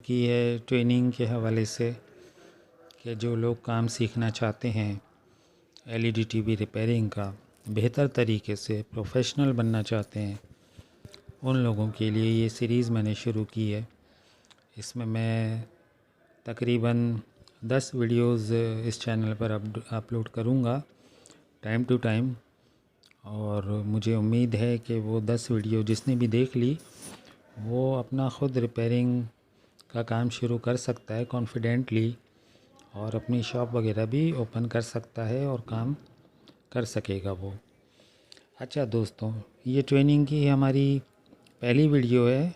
की है ट्रेनिंग के हवाले से कि जो लोग काम सीखना चाहते हैं एलईडी टीवी रिपेयरिंग का बेहतर तरीके से प्रोफेशनल बनना चाहते हैं, उन लोगों के लिए ये सीरीज़ मैंने शुरू की है। इसमें मैं तकरीबन 10 वीडियोस इस चैनल पर अपलोड करूँगा टाइम टू टाइम, और मुझे उम्मीद है कि वो 10 वीडियो जिसने भी देख ली वो अपना ख़ुद रिपेयरिंग का काम शुरू कर सकता है कॉन्फिडेंटली, और अपनी शॉप वगैरह भी ओपन कर सकता है और काम कर सकेगा वो। अच्छा दोस्तों, ये ट्रेनिंग की हमारी पहली वीडियो है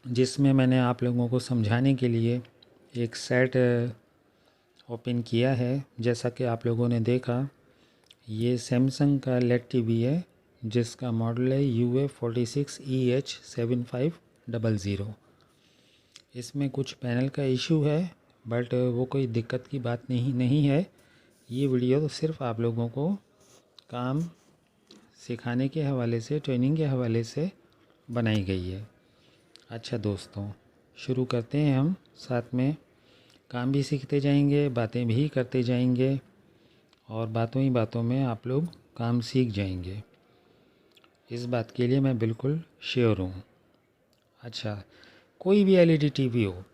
जिसमें मैंने आप लोगों को समझाने के लिए एक सेट ओपन किया है। जैसा कि आप लोगों ने देखा, ये सैमसंग का लेड टीवी है जिसका मॉडल है UA46EH7500। इसमें कुछ पैनल का इशू है बट वो कोई दिक्कत की बात नहीं है। ये वीडियो तो सिर्फ आप लोगों को काम सिखाने के हवाले से, ट्रेनिंग के हवाले से बनाई गई है। अच्छा दोस्तों, शुरू करते हैं। हम साथ में काम भी सीखते जाएंगे, बातें भी करते जाएंगे, और बातों ही बातों में आप लोग काम सीख जाएंगे। इस बात के लिए मैं बिल्कुल श्योर हूँ। अच्छा, कोई भी एलईडी टीवी हो,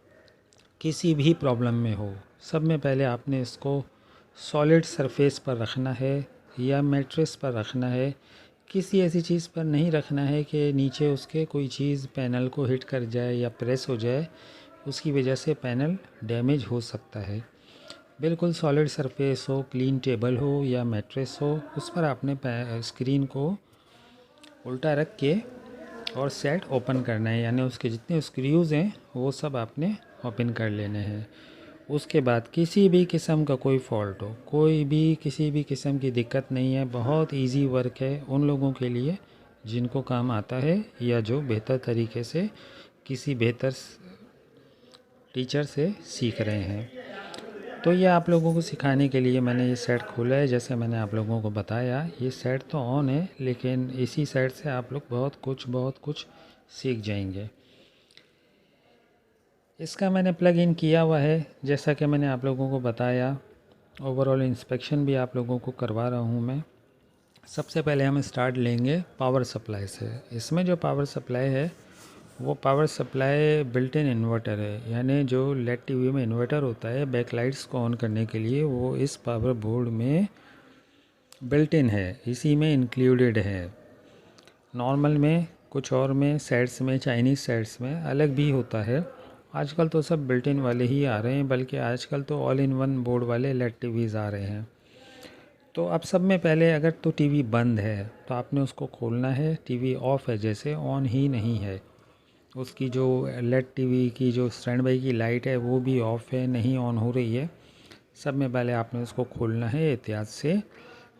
किसी भी प्रॉब्लम में हो, सब में पहले आपने इसको सॉलिड सरफेस पर रखना है या मैट्रेस पर रखना है। किसी ऐसी चीज़ पर नहीं रखना है कि नीचे उसके कोई चीज़ पैनल को हिट कर जाए या प्रेस हो जाए, उसकी वजह से पैनल डैमेज हो सकता है। बिल्कुल सॉलिड सरफेस हो, क्लीन टेबल हो या मैट्रेस हो, उस पर आपने स्क्रीन को उल्टा रख के और सेट ओपन करना है, यानी उसके जितने स्क्रूज़ हैं वो सब आपने ओपन कर लेने हैं। उसके बाद किसी भी किस्म का कोई फॉल्ट हो, कोई भी किसी भी किस्म की दिक्कत नहीं है, बहुत इजी वर्क है उन लोगों के लिए जिनको काम आता है या जो बेहतर तरीके से किसी बेहतर टीचर से सीख रहे हैं। तो ये आप लोगों को सिखाने के लिए मैंने ये सेट खोला है। जैसे मैंने आप लोगों को बताया, ये सेट तो ऑन है, लेकिन इसी सेट से आप लोग बहुत कुछ सीख जाएंगे। इसका मैंने प्लग इन किया हुआ है, जैसा कि मैंने आप लोगों को बताया। ओवरऑल इंस्पेक्शन भी आप लोगों को करवा रहा हूँ मैं। सबसे पहले हम स्टार्ट लेंगे पावर सप्लाई से। इसमें जो पावर सप्लाई है वो power supply built in inverter है, यानी जो लेड टीवी में इन्वर्टर होता है बैकलाइट्स को ऑन करने के लिए, वो इस पावर बोर्ड में बिल्ट इन है, इसी में इंक्लूडेड है। नॉर्मल में कुछ और में सेट्स में, चाइनीज़ सेट्स में अलग भी होता है। आजकल तो सब बिल्ट इन वाले ही आ रहे हैं, बल्कि आजकल तो ऑल इन वन बोर्ड वाले लेड टीवीज़ आ रहे हैं। तो अब सब में पहले अगर तो टीवी बंद है तो आपने उसको खोलना है। टीवी ऑफ़ है जैसे, ऑन ही नहीं है, उसकी जो लेड टीवी की जो स्टैंड बाई की लाइट है वो भी ऑफ़ है, नहीं ऑन हो रही है। सब में पहले आपने उसको खोलना है एहतियात से,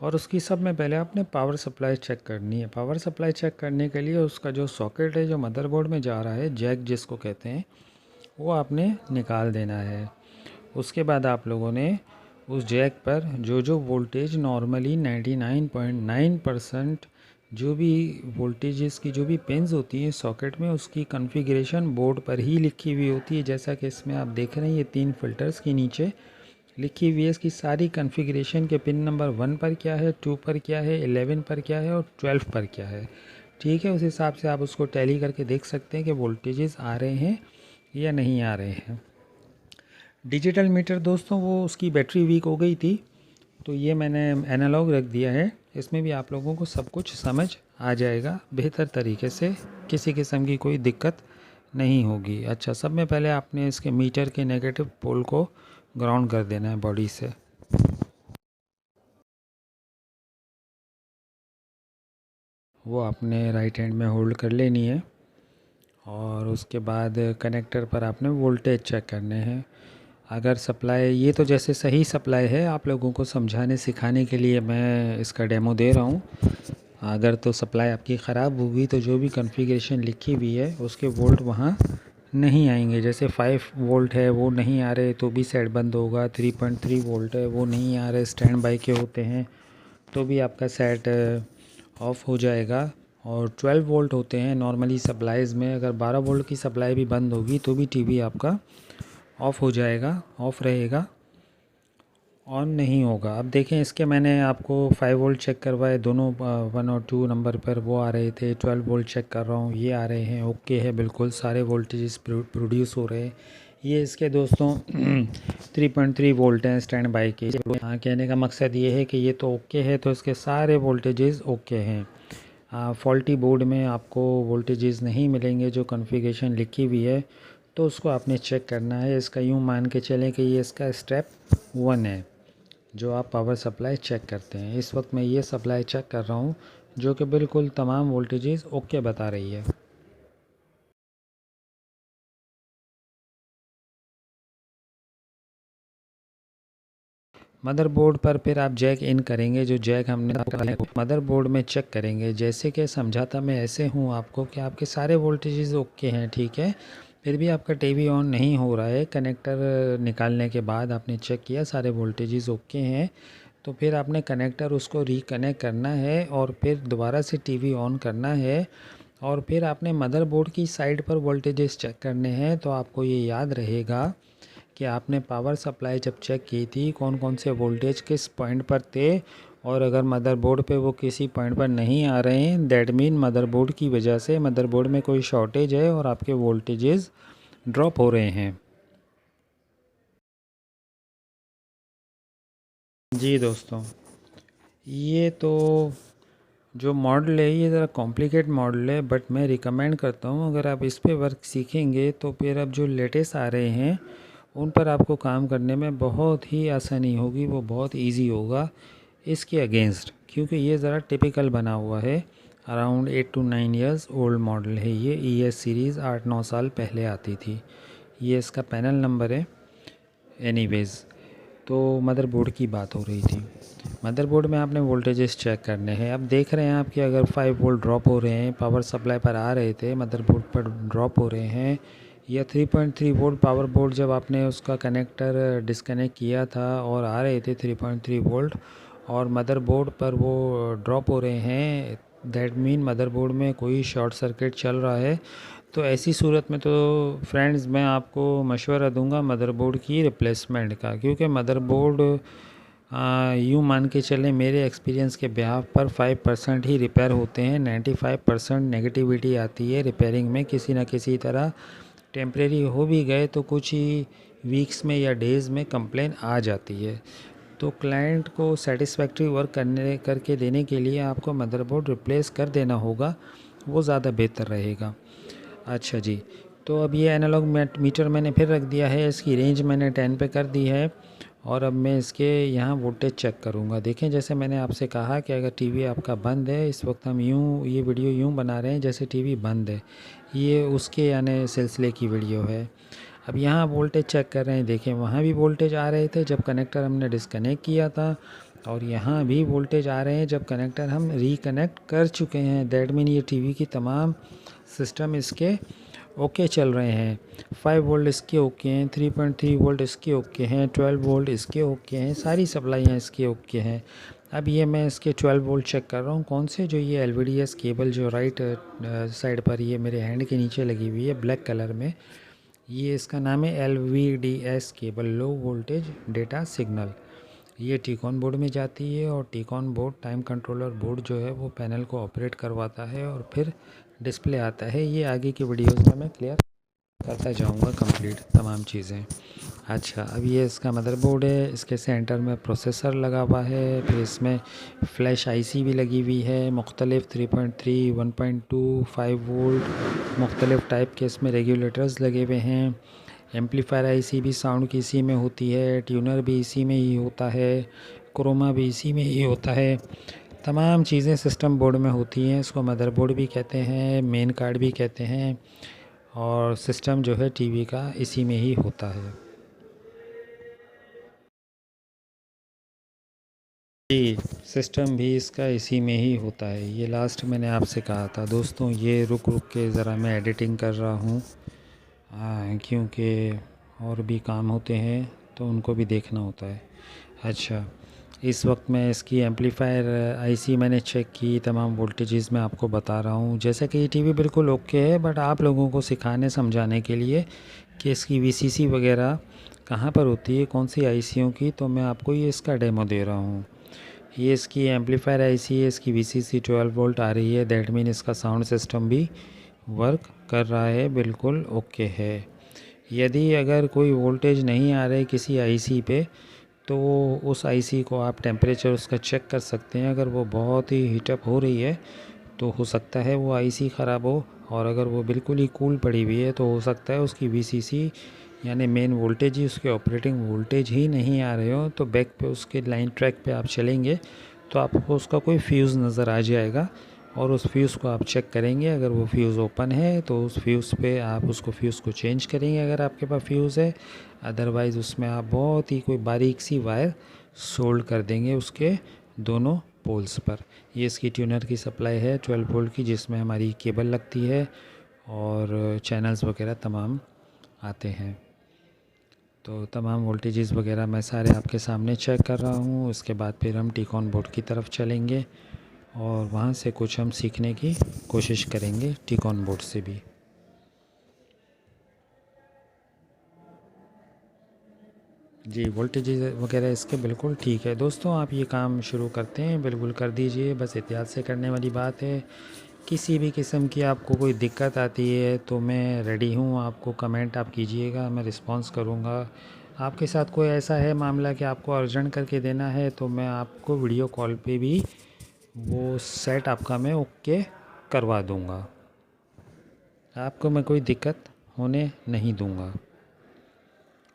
और उसकी सब में पहले आपने पावर सप्लाई चेक करनी है। पावर सप्लाई चेक करने के लिए उसका जो सॉकेट है जो मदरबोर्ड में जा रहा है, जैक जिसको कहते हैं, वो आपने निकाल देना है। उसके बाद आप लोगों ने उस जैक पर जो वोल्टेज नॉर्मली 99.9% जो भी वोल्टेजेस की जो भी पिन्स होती हैं सॉकेट में, उसकी कॉन्फ़िगरेशन बोर्ड पर ही लिखी हुई होती है। जैसा कि इसमें आप देख रहे हैं, ये 3 फ़िल्टर्स के नीचे लिखी हुई है इसकी सारी कॉन्फ़िगरेशन के पिन नंबर 1 पर क्या है, 2 पर क्या है, 11 पर क्या है और 12 पर क्या है। ठीक है, उस हिसाब से आप उसको टैली करके देख सकते हैं कि वोल्टेजेस आ रहे हैं या नहीं आ रहे हैं। डिजिटल मीटर दोस्तों, वो उसकी बैटरी वीक हो गई थी, तो ये मैंने एनालॉग रख दिया है। इसमें भी आप लोगों को सब कुछ समझ आ जाएगा बेहतर तरीके से, किसी किस्म की कोई दिक्कत नहीं होगी। अच्छा, सब में पहले आपने इसके मीटर के नेगेटिव पोल को ग्राउंड कर देना है बॉडी से। वो आपने राइट हैंड में होल्ड कर लेनी है, और उसके बाद कनेक्टर पर आपने वोल्टेज चेक करने हैं। अगर सप्लाई, ये तो जैसे सही सप्लाई है, आप लोगों को समझाने सिखाने के लिए मैं इसका डेमो दे रहा हूँ। अगर तो सप्लाई आपकी ख़राब होगी तो जो भी कॉन्फ़िगरेशन लिखी हुई है उसके वोल्ट वहाँ नहीं आएंगे। जैसे 5 वोल्ट है वो नहीं आ रहे तो भी सेट बंद होगा, 3.3 वोल्ट है वो नहीं आ रहे, स्टैंड बाई के होते हैं तो भी आपका सेट ऑफ हो जाएगा और 12 वोल्ट होते हैं नॉर्मली सप्लाईज़ में। अगर 12 वोल्ट की सप्लाई भी बंद होगी तो भी टीवी आपका ऑफ़ हो जाएगा, ऑफ़ रहेगा, ऑन नहीं होगा। अब देखें इसके मैंने आपको 5 वोल्ट चेक करवाए, दोनों 1 और 2 नंबर पर वो आ रहे थे। 12 वोल्ट चेक कर रहा हूँ, ये आ रहे हैं, ओके है बिल्कुल, सारे वोल्टेजेस प्रोड्यूस हो रहे हैं। ये इसके दोस्तों 3.3 वोल्ट हैं स्टैंड बाई के। हाँ, कहने का मकसद ये है कि ये तो ओके है, तो इसके सारे वोल्टेजेस ओके हैं। फॉल्टी बोर्ड में आपको वोल्टेजेस नहीं मिलेंगे जो कॉन्फ़िगरेशन लिखी हुई है, तो उसको आपने चेक करना है। इसका यूँ मान के चलें कि ये इसका स्टेप 1 है जो आप पावर सप्लाई चेक करते हैं। इस वक्त मैं ये सप्लाई चेक कर रहा हूँ जो कि बिल्कुल तमाम वोल्टेजेस ओके बता रही है। मदरबोर्ड पर फिर आप जैक इन करेंगे, जो जैक हमने मदरबोर्ड में चेक करेंगे। जैसे कि समझाता मैं ऐसे हूँ आपको कि आपके सारे वोल्टेजेस ओके हैं, ठीक है, फिर भी आपका टीवी ऑन नहीं हो रहा है। कनेक्टर निकालने के बाद आपने चेक किया सारे वोल्टेजेस ओके हैं, तो फिर आपने कनेक्टर उसको रिकनेक्ट करना है और फिर दोबारा से टीवी ऑन करना है। और फिर आपने मदरबोर्ड की साइड पर वोल्टेजेस चेक करने हैं। तो आपको ये याद रहेगा कि आपने पावर सप्लाई जब चेक की थी कौन कौन से वोल्टेज किस पॉइंट पर थे, और अगर मदरबोर्ड पे वो किसी पॉइंट पर नहीं आ रहे हैं, दैट मीन मदरबोर्ड की वजह से मदरबोर्ड में कोई शॉर्टेज है और आपके वोल्टेजेस ड्रॉप हो रहे हैं। जी दोस्तों, ये तो जो मॉडल है ये ज़रा कॉम्प्लिकेट मॉडल है, बट मैं रिकमेंड करता हूँ अगर आप इस पे वर्क सीखेंगे तो फिर अब जो लेटेस्ट आ रहे हैं उन पर आपको काम करने में बहुत ही आसानी होगी, वो बहुत इजी होगा इसके अगेंस्ट, क्योंकि ये ज़रा टिपिकल बना हुआ है। Around 8 to 9 years old model है ये। ES सीरीज़ 8-9 साल पहले आती थी। ये इसका पैनल नंबर है। एनीवेज़, तो मदरबोर्ड की बात हो रही थी। मदरबोर्ड में आपने वोल्टेजेस चेक करने हैं। अब देख रहे हैं आप कि अगर 5 वोल्ट ड्रॉप हो रहे हैं, पावर सप्लाई पर आ रहे थे, मदरबोर्ड पर ड्रॉप हो रहे हैं, या 3.3 वोल्ट पावर बोर्ड जब आपने उसका कनेक्टर डिस्कनेक्ट किया था और आ रहे थे 3.3 वोल्ट, और मदरबोर्ड पर वो ड्रॉप हो रहे हैं, दैट मीन मदरबोर्ड में कोई शॉर्ट सर्किट चल रहा है। तो ऐसी सूरत में तो फ्रेंड्स मैं आपको मशवरा दूंगा मदरबोर्ड की रिप्लेसमेंट का, क्योंकि मदरबोर्ड यूँ मान के चलें मेरे एक्सपीरियंस के बिहाफ पर 5% ही रिपेयर होते हैं। 95% नेगेटिविटी आती है रिपेयरिंग में। किसी न किसी तरह टेम्परेरी हो भी गए तो कुछ ही वीक्स में या डेज़ में कंप्लेन आ जाती है। तो क्लाइंट को सेटिस्फैक्ट्री वर्क करके देने के लिए आपको मदरबोर्ड रिप्लेस कर देना होगा, वो ज़्यादा बेहतर रहेगा। अच्छा जी, तो अब ये एनालॉग मीटर मैंने फिर रख दिया है, इसकी रेंज मैंने 10 पे कर दी है, और अब मैं इसके यहाँ वोल्टेज चेक करूँगा। देखें, जैसे मैंने आपसे कहा कि अगर टीवी आपका बंद है, इस वक्त हम ये वीडियो यूँ बना रहे हैं जैसे टीवी बंद है, ये उसके यानी सिलसिले की वीडियो है। अब यहाँ वोल्टेज चेक कर रहे हैं, देखें वहाँ भी वोल्टेज आ रहे थे जब कनेक्टर हमने डिस्कनेक्ट किया था, और यहाँ भी वोल्टेज आ रहे हैं जब कनेक्टर हम रिकनेक्ट कर चुके हैं। दैट मीन ये टीवी की तमाम सिस्टम इसके ओके चल रहे हैं। 5 वोल्ट इसके ओके हैं, 3.3 वोल्ट इसके ओके हैं, 12 वोल्ट इसके ओके हैं, सारी सप्लाइयाँ इसके ओके हैं। अब ये मैं इसके 12 वोल्ट चेक कर रहा हूँ, कौन से जो ये LVDS केबल जो राइट साइड पर ये मेरे हैंड के नीचे लगी हुई है ब्लैक कलर में, ये इसका नाम है LVDS cable, low voltage data signal. ये टीकॉन बोर्ड में जाती है, और टीकॉन बोर्ड टाइम कंट्रोलर बोर्ड जो है वो पैनल को ऑपरेट करवाता है, और फिर डिस्प्ले आता है। ये आगे की वीडियोस में मैं क्लियर करता जाऊंगा कंप्लीट तमाम चीज़ें। अच्छा, अब ये इसका मदरबोर्ड है, इसके सेंटर में प्रोसेसर लगा हुआ है, फिर इसमें फ्लैश आईसी भी लगी हुई है, मुख्तलिफ 3.3, 1.2, 5 वोल्ट, मुख्तलिफ टाइप के इसमें रेगुलेटर्स लगे हुए हैं। एम्पलीफायर आईसी भी साउंड की इसी में होती है, ट्यूनर भी इसी में ही होता है, क्रोमा भी इसी में ही होता है। तमाम चीज़ें सिस्टम बोर्ड में होती हैं। इसको मदरबोर्ड भी कहते हैं, मेन कार्ड भी कहते हैं, और सिस्टम जो है टीवी का इसी में ही होता है। जी, सिस्टम भी इसका इसी में ही होता है। ये लास्ट मैंने आपसे कहा था दोस्तों, ये रुक रुक के ज़रा मैं एडिटिंग कर रहा हूँ, क्योंकि और भी काम होते हैं तो उनको भी देखना होता है। अच्छा, इस वक्त मैं इसकी एम्पलीफायर आईसी मैंने चेक की, तमाम वोल्टेजेस मैं आपको बता रहा हूँ। जैसा कि ये टीवी बिल्कुल ओके है, बट आप लोगों को सिखाने समझाने के लिए कि इसकी वीसीसी वगैरह कहाँ पर होती है, कौन सी आईसीयों की, तो मैं आपको ये इसका डेमो दे रहा हूँ। ये इसकी एम्पलीफायर आईसी है, इसकी वीसीसी 12 वोल्ट आ रही है। दैट मीन इसका साउंड सिस्टम भी वर्क कर रहा है, बिल्कुल ओके है। यदि अगर कोई वोल्टेज नहीं आ रहा है किसी आईसी पे, तो उस आईसी को आप टेम्परेचर उसका चेक कर सकते हैं। अगर वो बहुत ही हीटअप हो रही है तो हो सकता है वो आईसी ख़राब हो, और अगर वो बिल्कुल ही कूल पड़ी हुई है तो हो सकता है उसकी वीसीसी यानी मेन वोल्टेज ही, उसके ऑपरेटिंग वोल्टेज ही नहीं आ रहे हो। तो बैक पे उसके लाइन ट्रैक पे आप चलेंगे तो आपको उसका कोई फ्यूज़ नज़र आ जाएगा, और उस फ्यूज़ को आप चेक करेंगे। अगर वो फ्यूज़ ओपन है तो उस फ्यूज़ पे आप उसको फ्यूज़ को चेंज करेंगे अगर आपके पास फ्यूज़ है। अदरवाइज़ उसमें आप बहुत ही कोई बारीक सी वायर सोल्ड कर देंगे उसके दोनों पोल्स पर। ये इसकी ट्यूनर की सप्लाई है 12 वोल्ट की, जिसमें हमारी केबल लगती है और चैनल्स वगैरह तमाम आते हैं। तो तमाम वोल्टेजेस वगैरह मैं सारे आपके सामने चेक कर रहा हूँ। उसके बाद फिर हम टिकॉन बोर्ड की तरफ चलेंगे और वहाँ से कुछ हम सीखने की कोशिश करेंगे टिकॉन बोर्ड से भी। जी, वोल्टेजेस वगैरह इसके बिल्कुल ठीक है। दोस्तों, आप ये काम शुरू करते हैं, बिल्कुल कर दीजिए, बस एहतियात से करने वाली बात है। किसी भी किस्म की आपको कोई दिक्कत आती है तो मैं रेडी हूँ, आपको कमेंट आप कीजिएगा, मैं रिस्पॉन्स करूँगा। आपके साथ कोई ऐसा है मामला कि आपको अर्जेंट करके देना है तो मैं आपको वीडियो कॉल पे भी वो सेट आपका मैं ओके करवा दूँगा। आपको मैं कोई दिक्कत होने नहीं दूँगा।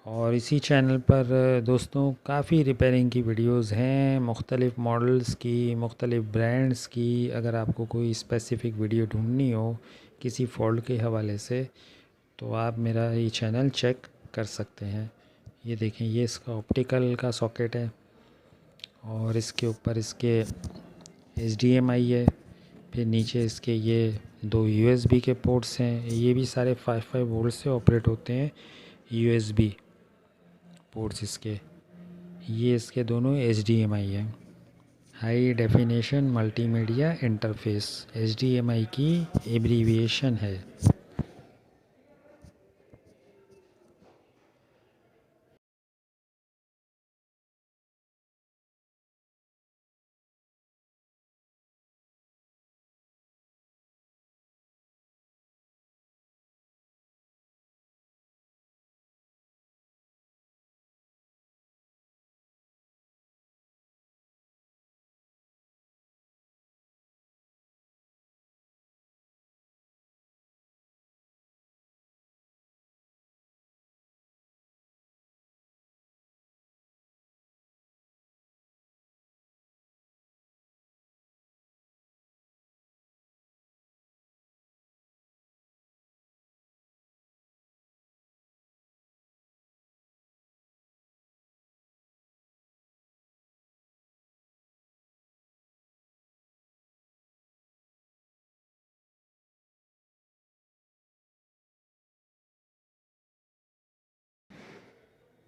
और इसी चैनल पर दोस्तों काफ़ी रिपेयरिंग की वीडियोस हैं, मुख्तलिफ़ मॉडल्स की, मुख्तलिफ़ ब्रांड्स की। अगर आपको कोई स्पेसिफ़िक वीडियो ढूंढनी हो किसी फ़ॉल्ट के हवाले से तो आप मेरा ये चैनल चेक कर सकते हैं। ये देखें, ये इसका ऑप्टिकल का सॉकेट है और इसके ऊपर इसके HDMI है। फिर नीचे इसके ये 2 USB के पोर्ट्स हैं। ये भी सारे 5 वोल्ट से ऑपरेट होते हैं, USB पोर्ट्स इसके। ये इसके दोनों HDMI है, high definition multimedia interface, HDMI की एब्रीविएशन है।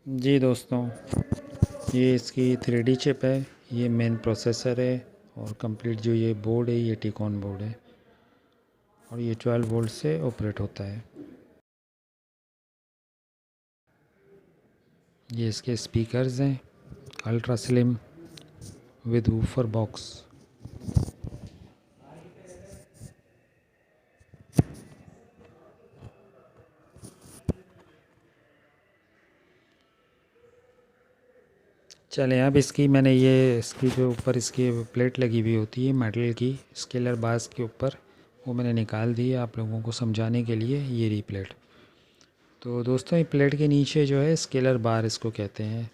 जी दोस्तों, ये इसकी 3D चिप है, ये मेन प्रोसेसर है, और कंप्लीट जो ये बोर्ड है ये टिकॉन बोर्ड है, और ये 12 वोल्ट से ऑपरेट होता है। ये इसके स्पीकर्स हैं, ultra slim with woofer box. चलें, अब इसकी मैंने ये इसकी जो ऊपर इसकी प्लेट लगी हुई होती है मेटल की स्केलर बार्स के ऊपर, वो मैंने निकाल दी है आप लोगों को समझाने के लिए। ये रही प्लेट। तो दोस्तों, ये प्लेट के नीचे जो है स्केलर बार इसको कहते हैं,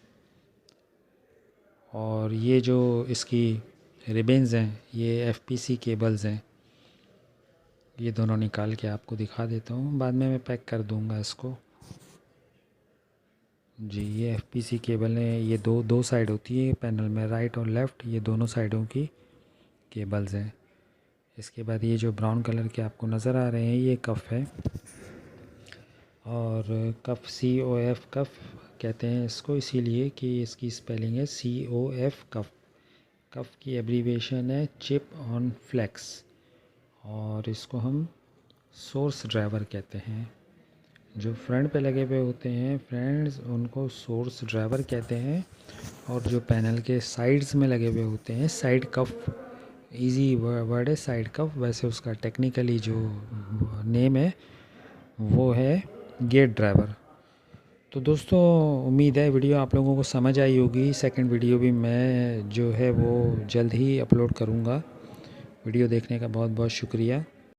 और ये जो इसकी रिबन्स हैं ये FPC केबल्स हैं। ये दोनों निकाल के आपको दिखा देता हूँ, बाद में मैं पैक कर दूँगा इसको। जी, ये FPC केबल है, ये दो साइड होती है पैनल में, राइट और लेफ़्ट, ये दोनों साइडों की केबल्स हैं। इसके बाद ये जो ब्राउन कलर के आपको नज़र आ रहे हैं ये कफ़ है, और कफ़ COF कफ़ कहते हैं इसको, इसीलिए कि इसकी स्पेलिंग है COF कफ़। कफ की एब्रीविएशन है चिप ऑन फ्लेक्स, और इसको हम सोर्स ड्राइवर कहते हैं। जो फ्रंट पे लगे हुए होते हैं फ्रेंड्स, उनको सोर्स ड्राइवर कहते हैं, और जो पैनल के साइड्स में लगे हुए होते हैं साइड कफ, इजी वर्ड है साइड कफ, वैसे उसका टेक्निकली जो नेम है वो है गेट ड्राइवर। तो दोस्तों उम्मीद है वीडियो आप लोगों को समझ आई होगी। सेकंड वीडियो भी मैं जो है वो जल्द ही अपलोड करूँगा। वीडियो देखने का बहुत बहुत शुक्रिया।